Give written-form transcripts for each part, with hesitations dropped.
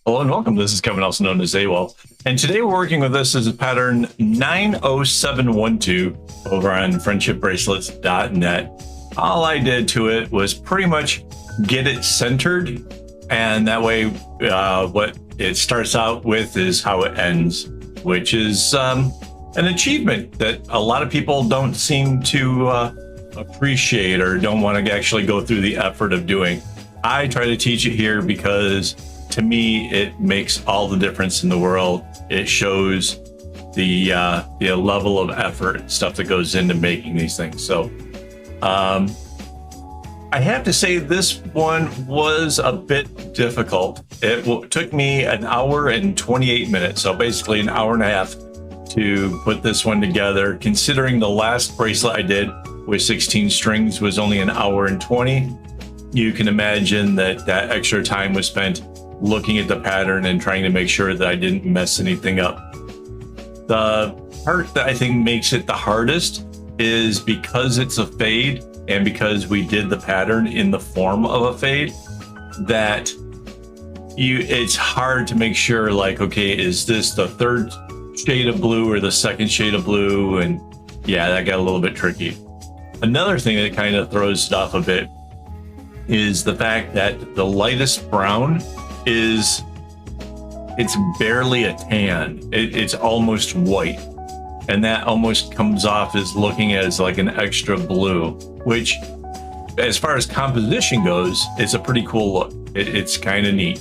Hello and welcome. This is Kevin, also known as AWOL. And today we're working with this as a pattern 90712 over on friendshipbracelets.net. All I did to it was pretty much get it centered. And that way, what it starts out with is how it ends, which is an achievement that a lot of people don't seem to appreciate or don't want to actually go through the effort of doing. I try to teach it here because to me, it makes all the difference in the world. It shows the level of effort, stuff that goes into making these things. So I have to say this one was a bit difficult. It took me an hour and 28 minutes, so basically an hour and a half to put this one together, considering the last bracelet I did with 16 strings was only an hour and 20. You can imagine that that extra time was spent looking at the pattern and trying to make sure that I didn't mess anything up. The part that I think makes it the hardest is because it's a fade and because we did the pattern in the form of a fade, that it's hard to make sure, like, okay, is this the third shade of blue or the second shade of blue? And yeah, that got a little bit tricky. Another thing that kind of throws it off a bit is the fact that the lightest brown it's barely a tan. It's almost white, and that almost comes off as looking as like an extra blue, which as far as composition goes, it's a pretty cool look. It's kind of neat.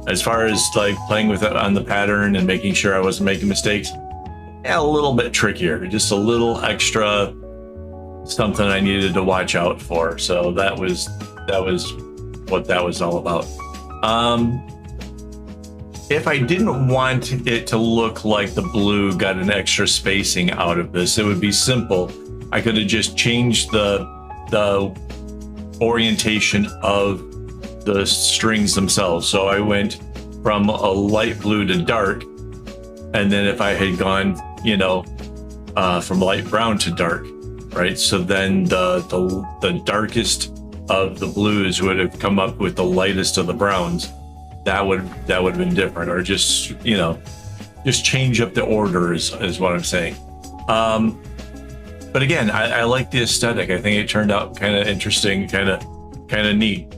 As far as like playing with it on the pattern and making sure I wasn't making mistakes, yeah, a little bit trickier, just a little extra something I needed to watch out for. So that was what that was all about. If I didn't want it to look like the blue got an extra spacing out of this, it would be simple. I could have just changed the orientation of the strings themselves. So I went from a light blue to dark, and then if I had gone, from light brown to dark, right? So then the darkest of the blues would have come up with the lightest of the browns. That would have been different, or just change up the orders is what I'm saying. But again, I like the aesthetic. I think it turned out kind of interesting, kind of neat.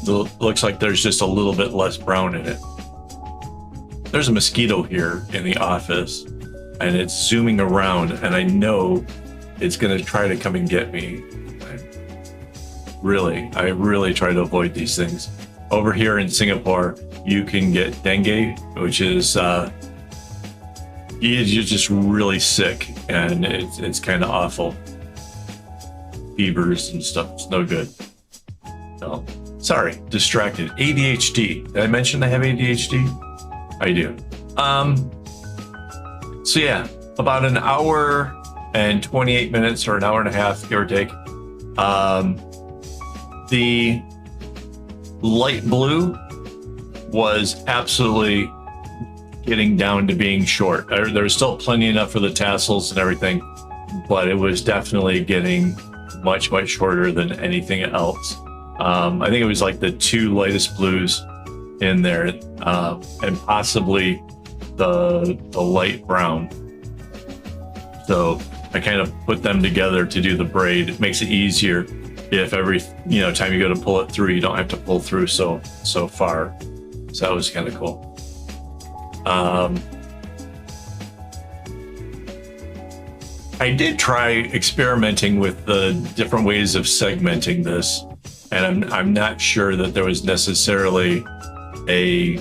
Looks like there's just a little bit less brown in it. There's a mosquito here in the office, and it's zooming around, and I know it's gonna try to come and get me. I really try to avoid these things. Over here in Singapore, you can get dengue, which is you're just really sick, and it's kind of awful. Fevers and stuff. It's no good. No, sorry, distracted. ADHD. Did I mention I have ADHD? I do. So yeah, about an hour and 28 minutes, or an hour and a half, give or take. The light blue was absolutely getting down to being short. There was still plenty enough for the tassels and everything, but it was definitely getting much, much shorter than anything else. I think it was like the two lightest blues in there, and possibly the light brown. So I kind of put them together to do the braid. It makes it easier if every time you go to pull it through, you don't have to pull through so far. So that was kind of cool. I did try experimenting with the different ways of segmenting this, and I'm not sure that there was necessarily a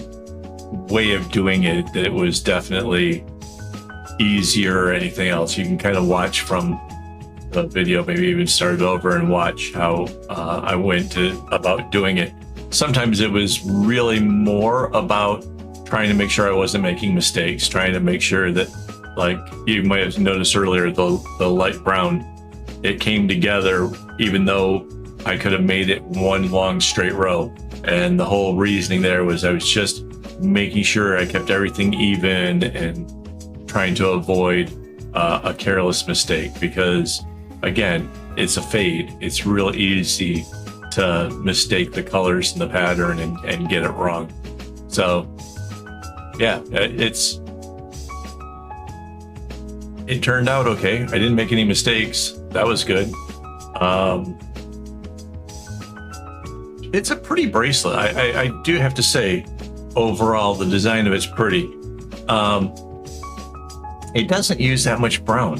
way of doing it that was definitely easier or anything else. You can kind of watch from the video, maybe even start it over and watch how I went about doing it. Sometimes it was really more about trying to make sure I wasn't making mistakes, trying to make sure that, like you might have noticed earlier, the light brown, it came together even though I could have made it one long straight row. And the whole reasoning there was I was just making sure I kept everything even and trying to avoid a careless mistake, because again, it's a fade. It's real easy to mistake the colors in the pattern and get it wrong. So yeah, it turned out okay. I didn't make any mistakes. That was good. It's a pretty bracelet. I do have to say, overall, the design of it's pretty. It doesn't use that much brown.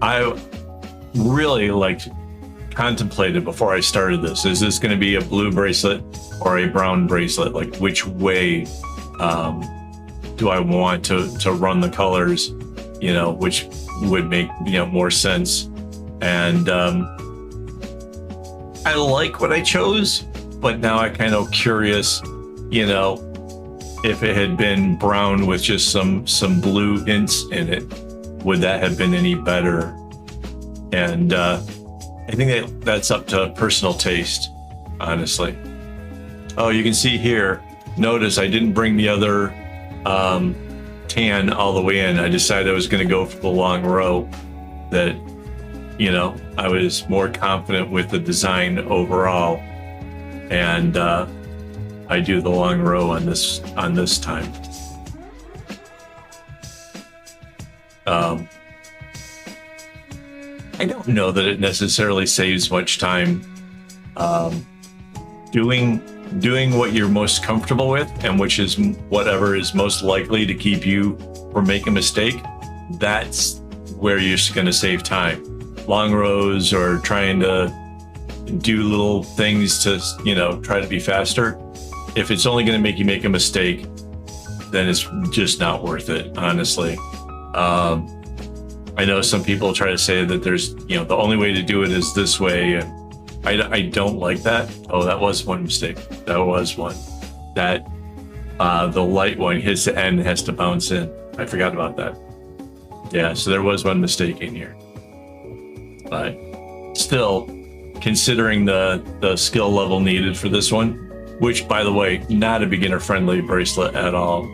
I really contemplated before I started this. Is this going to be a blue bracelet or a brown bracelet? Like, which way do I want to run the colors? You know, which would make, you know, more sense. And I like what I chose, but now I'm kind of curious, you know, if it had been brown with just some blue hints in it, would that have been any better? And I think that's up to personal taste, honestly. Oh, you can see here, notice I didn't bring the other tan all the way in. I decided I was going to go for the long row, that, you know, I was more confident with the design overall, and I do the long row on this time. I don't know that it necessarily saves much time. Doing what you're most comfortable with, and which is whatever is most likely to keep you from making a mistake, that's where you're going to save time. Long rows or trying to do little things to, you know, try to be faster. If it's only going to make you make a mistake, then it's just not worth it, honestly. I know some people try to say that there's, you know, the only way to do it is this way. And I don't like that. Oh, that was one mistake. That was one. That the light one hits the end and has to bounce in. I forgot about that. Yeah, so there was one mistake in here. But still, considering the skill level needed for this one, which, by the way, not a beginner-friendly bracelet at all.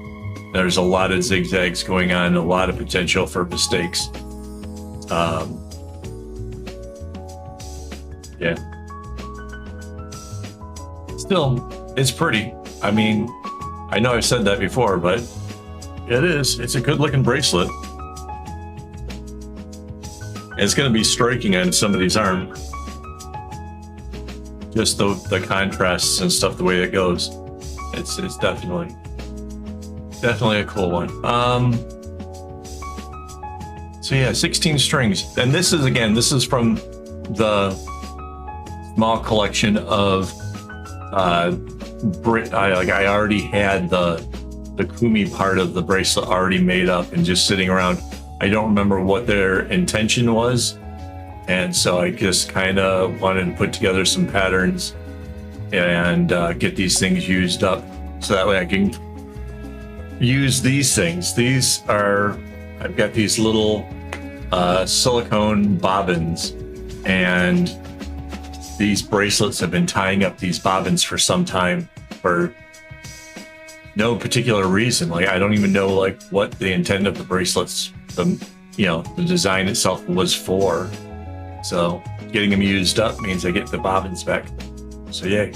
There's a lot of zigzags going on, a lot of potential for mistakes. Yeah. Still, it's pretty. I mean, I know I've said that before, but it is. It's a good-looking bracelet. It's going to be striking on somebody's arm. Just the contrasts and stuff, the way it goes. It's definitely a cool one. So yeah, 16 strings. And this is from the small collection of I already had the kumi part of the bracelet already made up and just sitting around. I don't remember what their intention was, and so I just kind of wanted to put together some patterns and get these things used up, so that way I can use these things. I've got these little silicone bobbins, and these bracelets have been tying up these bobbins for some time for no particular reason. Like, I don't even know like what the intent of the bracelets, the design itself was for. So getting them used up means I get the bobbins back. So yay.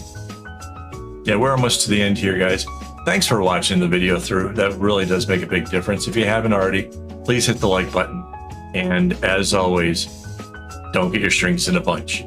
Yeah, we're almost to the end here, guys. Thanks for watching the video through. That really does make a big difference. If you haven't already, please hit the like button. And as always, don't get your strings in a bunch.